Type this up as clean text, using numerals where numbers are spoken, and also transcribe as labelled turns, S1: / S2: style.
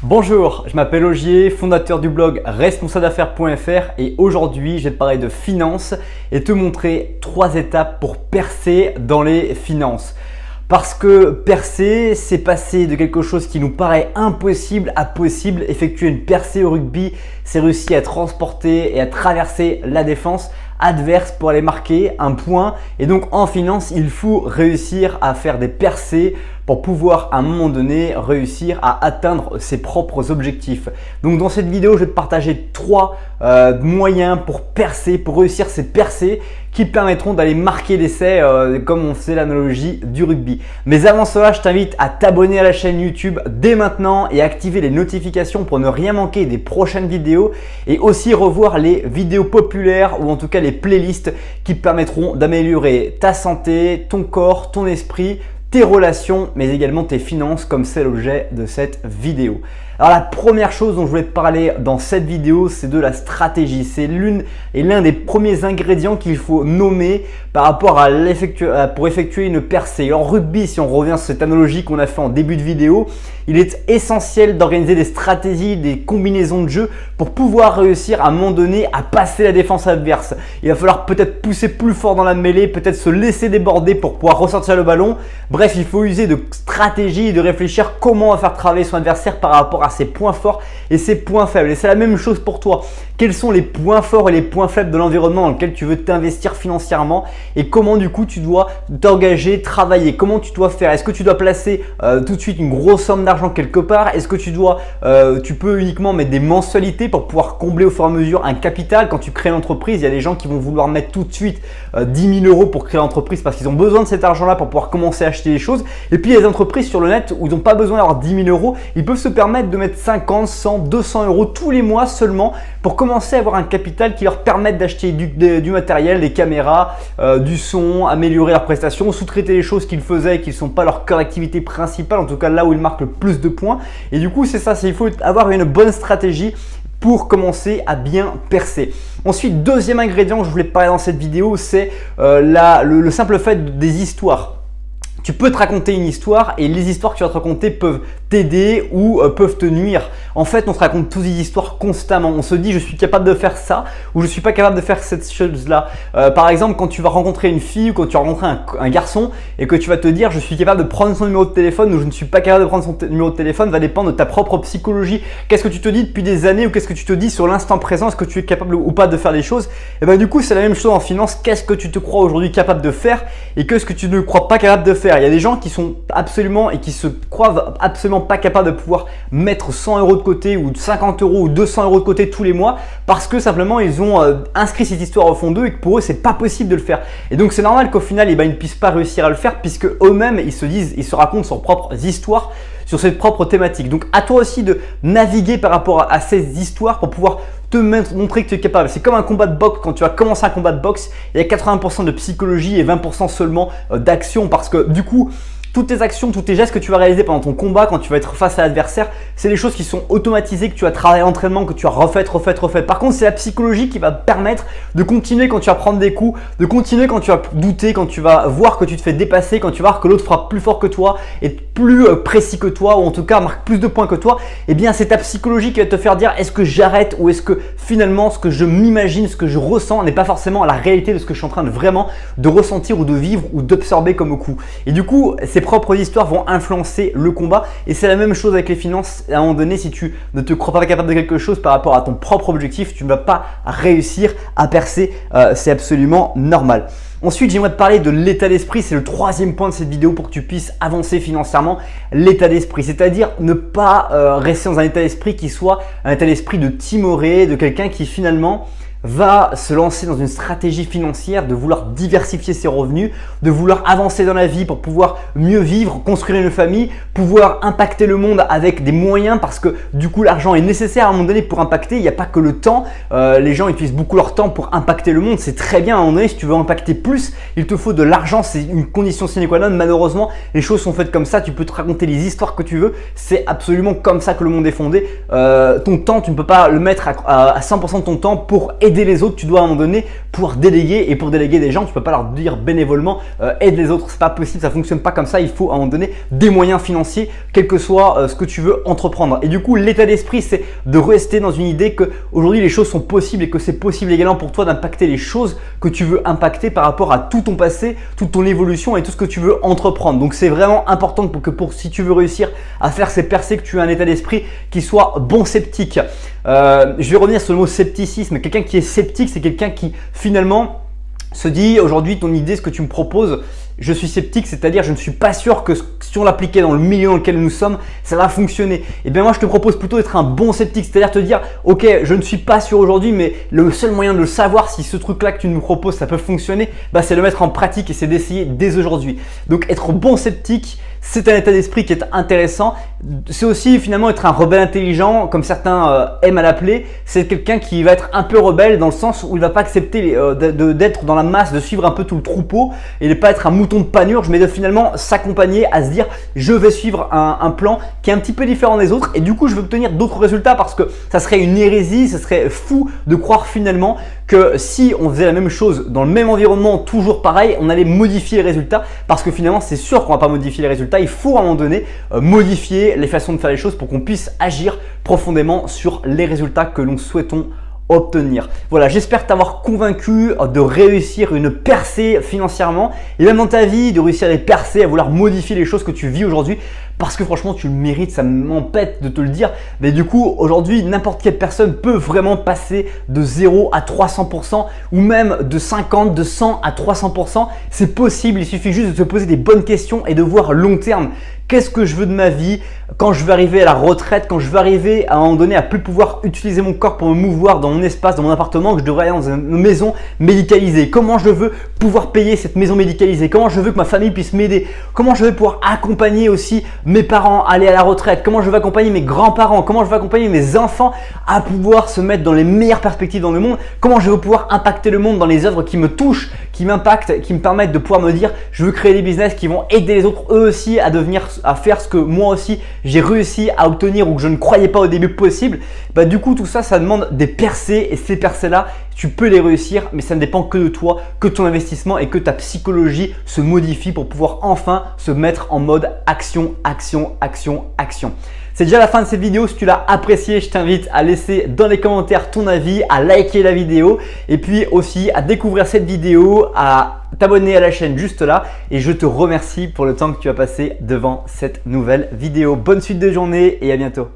S1: Bonjour, je m'appelle Ogier, fondateur du blog responsableaffaires.fr et aujourd'hui je vais te parler de finances et te montrer 3 étapes pour percer dans les finances. Parce que percer, c'est passer de quelque chose qui nous paraît impossible à possible. Effectuer une percée au rugby, c'est réussir à transporter et à traverser la défense adverse pour aller marquer un point. Et donc en finance, il faut réussir à faire des percées pour pouvoir à un moment donné réussir à atteindre ses propres objectifs. Donc dans cette vidéo, je vais te partager 3 moyens pour percer, pour réussir ces percées qui permettront d'aller marquer l'essai comme on faisait l'analogie du rugby. Mais avant cela, je t'invite à t'abonner à la chaîne YouTube dès maintenant et activer les notifications pour ne rien manquer des prochaines vidéos et aussi revoir les vidéos populaires ou en tout cas les playlists qui permettront d'améliorer ta santé, ton corps, ton esprit, tes relations, mais également tes finances comme c'est l'objet de cette vidéo. Alors la première chose dont je voulais te parler dans cette vidéo, c'est de la stratégie. C'est l'un des premiers ingrédients qu'il faut nommer par rapport pour effectuer une percée. En rugby, si on revient sur cette analogie qu'on a fait en début de vidéo, il est essentiel d'organiser des stratégies, des combinaisons de jeu pour pouvoir réussir à un moment donné à passer la défense adverse. Il va falloir peut-être pousser plus fort dans la mêlée, peut-être se laisser déborder pour pouvoir ressortir le ballon. Bref, il faut user de stratégie et de réfléchir comment faire travailler son adversaire par rapport à ses points forts et ses points faibles. Et c'est la même chose pour toi. Quels sont les points forts et les points faibles de l'environnement dans lequel tu veux t'investir financièrement et comment du coup tu dois t'engager, travailler, comment tu dois faire. Est-ce que tu dois placer tout de suite une grosse somme d'argent quelque part? Est-ce que tu peux uniquement mettre des mensualités pour pouvoir combler au fur et à mesure un capital? Quand tu crées une entreprise, il y a des gens qui vont vouloir mettre tout de suite 10 000 € pour créer l'entreprise parce qu'ils ont besoin de cet argent-là pour pouvoir commencer à acheter des choses. Et puis il y a des entreprises sur le net où ils n'ont pas besoin d'avoir 10 000 €, ils peuvent se permettre de mettre 50, 100, 200 € tous les mois seulement pour commencer à avoir un capital qui leur permette d'acheter du matériel, des caméras, du son, améliorer leurs prestations, sous-traiter les choses qu'ils faisaient et qui ne sont pas leur cœur d'activité principale, en tout cas là où ils marquent le plus de points. Et du coup, c'est ça, il faut avoir une bonne stratégie pour commencer à bien percer. Ensuite, deuxième ingrédient que je voulais te parler dans cette vidéo, c'est le simple fait des histoires. Tu peux te raconter une histoire et les histoires que tu vas te raconter peuvent t'aider ou peuvent te nuire. En fait, on se raconte tous des histoires constamment. On se dit je suis capable de faire ça ou je suis pas capable de faire cette chose-là. Par exemple, quand tu vas rencontrer une fille ou quand tu vas rencontrer un garçon et que tu vas te dire je suis capable de prendre son numéro de téléphone ou je ne suis pas capable de prendre son numéro de téléphone, va dépendre de ta propre psychologie. Qu'est-ce que tu te dis depuis des années ou qu'est-ce que tu te dis sur l'instant présent? Est-ce que tu es capable ou pas de faire des choses? Et ben du coup, c'est la même chose en finance. Qu'est-ce que tu te crois aujourd'hui capable de faire et qu'est-ce que tu ne crois pas capable de faire? Il y a des gens qui sont absolument et qui se croient absolument pas capables de pouvoir mettre 100 € de côté ou 50 € ou 200 € de côté tous les mois parce que simplement ils ont inscrit cette histoire au fond d'eux et que pour eux c'est pas possible de le faire. Et donc c'est normal qu'au final ils ne puissent pas réussir à le faire puisque eux-mêmes ils se racontent leurs propres histoires sur cette propre thématique. Donc à toi aussi de naviguer par rapport à ces histoires pour pouvoir te montrer que tu es capable. C'est comme un combat de boxe. Quand tu vas commencer un combat de boxe, il y a 80% de psychologie et 20% seulement d'action parce que du coup, toutes tes actions, tous tes gestes que tu vas réaliser pendant ton combat, quand tu vas être face à l'adversaire, c'est des choses qui sont automatisées, que tu as travaillé à l'entraînement, que tu as refait. Par contre, c'est la psychologie qui va te permettre de continuer quand tu vas prendre des coups, de continuer quand tu vas douter, quand tu vas voir que tu te fais dépasser, quand tu vas voir que l'autre frappe plus fort que toi et plus précis que toi ou en tout cas marque plus de points que toi. Eh bien, c'est ta psychologie qui va te faire dire est-ce que j'arrête ou est-ce que finalement ce que je m'imagine, ce que je ressens n'est pas forcément la réalité de ce que je suis en train de vraiment de ressentir ou de vivre ou d'absorber comme coup. Et du coup, ces propres histoires vont influencer le combat et c'est la même chose avec les finances. À un moment donné, si tu ne te crois pas capable de quelque chose par rapport à ton propre objectif, tu ne vas pas réussir à percer. C'est absolument normal. Ensuite, j'aimerais te parler de l'état d'esprit. C'est le 3e point de cette vidéo pour que tu puisses avancer financièrement. L'état d'esprit, c'est-à-dire ne pas rester dans un état d'esprit qui soit un état d'esprit de timoré, de quelqu'un qui finalement va se lancer dans une stratégie financière de vouloir diversifier ses revenus, de vouloir avancer dans la vie pour pouvoir mieux vivre, construire une famille, pouvoir impacter le monde avec des moyens parce que du coup l'argent est nécessaire à un moment donné pour impacter. Il n'y a pas que le temps, les gens utilisent beaucoup leur temps pour impacter le monde, c'est très bien. À un moment donné, si tu veux impacter plus, il te faut de l'argent, c'est une condition sine qua non. Malheureusement, les choses sont faites comme ça, tu peux te raconter les histoires que tu veux, c'est absolument comme ça que le monde est fondé. Ton temps, tu ne peux pas le mettre à 100% de ton temps pour aider aider les autres, tu dois à un moment donné pouvoir déléguer, et pour déléguer des gens, tu peux pas leur dire bénévolement aide les autres, c'est pas possible, ça fonctionne pas comme ça. Il faut à un moment donné des moyens financiers, quel que soit ce que tu veux entreprendre. Et du coup, l'état d'esprit, c'est de rester dans une idée que aujourd'hui les choses sont possibles et que c'est possible également pour toi d'impacter les choses que tu veux impacter par rapport à tout ton passé, toute ton évolution et tout ce que tu veux entreprendre. Donc c'est vraiment important si tu veux réussir à faire ces percées, que tu aies un état d'esprit qui soit bon sceptique. Je vais revenir sur le mot scepticisme. Quelqu'un qui est sceptique, c'est quelqu'un qui finalement se dit aujourd'hui ton idée, ce que tu me proposes, je suis sceptique, c'est-à-dire je ne suis pas sûr que si on l'appliquait dans le milieu dans lequel nous sommes, ça va fonctionner. Et bien moi je te propose plutôt d'être un bon sceptique, c'est-à-dire te dire ok, je ne suis pas sûr aujourd'hui, mais le seul moyen de le savoir si ce truc-là que tu nous proposes ça peut fonctionner, c'est de le mettre en pratique et c'est d'essayer dès aujourd'hui. Donc être bon sceptique, c'est un état d'esprit qui est intéressant. C'est aussi finalement être un rebelle intelligent, comme certains aiment à l'appeler. C'est quelqu'un qui va être un peu rebelle dans le sens où il va pas accepter d'être dans la masse, de suivre un peu tout le troupeau et de pas être un mouton de panurge, mais de finalement s'accompagner à se dire je vais suivre un plan qui est un petit peu différent des autres et du coup je veux obtenir d'autres résultats, parce que ça serait une hérésie, ça serait fou de croire finalement que si on faisait la même chose dans le même environnement, toujours pareil, on allait modifier les résultats, parce que finalement c'est sûr qu'on va pas modifier les résultats. Il faut à un moment donné modifier les façons de faire les choses pour qu'on puisse agir profondément sur les résultats que nous souhaitons obtenir. Voilà, j'espère t'avoir convaincu de réussir une percée financièrement et même dans ta vie, de réussir des percées, à vouloir modifier les choses que tu vis aujourd'hui, parce que franchement tu le mérites, ça m'empête de te le dire, mais du coup aujourd'hui n'importe quelle personne peut vraiment passer de 0 à 300% ou même de 50, de 100 à 300%, c'est possible, il suffit juste de se poser des bonnes questions et de voir long terme. Qu'est-ce que je veux de ma vie quand je veux arriver à la retraite, quand je veux arriver à un moment donné à plus pouvoir utiliser mon corps pour me mouvoir dans mon espace, dans mon appartement, que je devrais aller dans une maison médicalisée? Comment je veux pouvoir payer cette maison médicalisée? Comment je veux que ma famille puisse m'aider? Comment je veux pouvoir accompagner aussi mes parents à aller à la retraite? Comment je veux accompagner mes grands-parents? Comment je veux accompagner mes enfants à pouvoir se mettre dans les meilleures perspectives dans le monde? Comment je veux pouvoir impacter le monde dans les œuvres qui me touchent, qui m'impactent, qui me permettent de pouvoir me dire je veux créer des business qui vont aider les autres eux aussi à faire ce que moi aussi j'ai réussi à obtenir ou que je ne croyais pas au début possible. Du coup tout ça, ça demande des percées, et ces percées là tu peux les réussir, mais ça ne dépend que de toi, que de ton investissement et que ta psychologie se modifie pour pouvoir enfin se mettre en mode action, action, action, action. C'est déjà la fin de cette vidéo. Si tu l'as appréciée, je t'invite à laisser dans les commentaires ton avis, à liker la vidéo et puis aussi à découvrir cette vidéo, à t'abonner à la chaîne juste là, et je te remercie pour le temps que tu as passé devant cette nouvelle vidéo. Bonne suite de journée et à bientôt.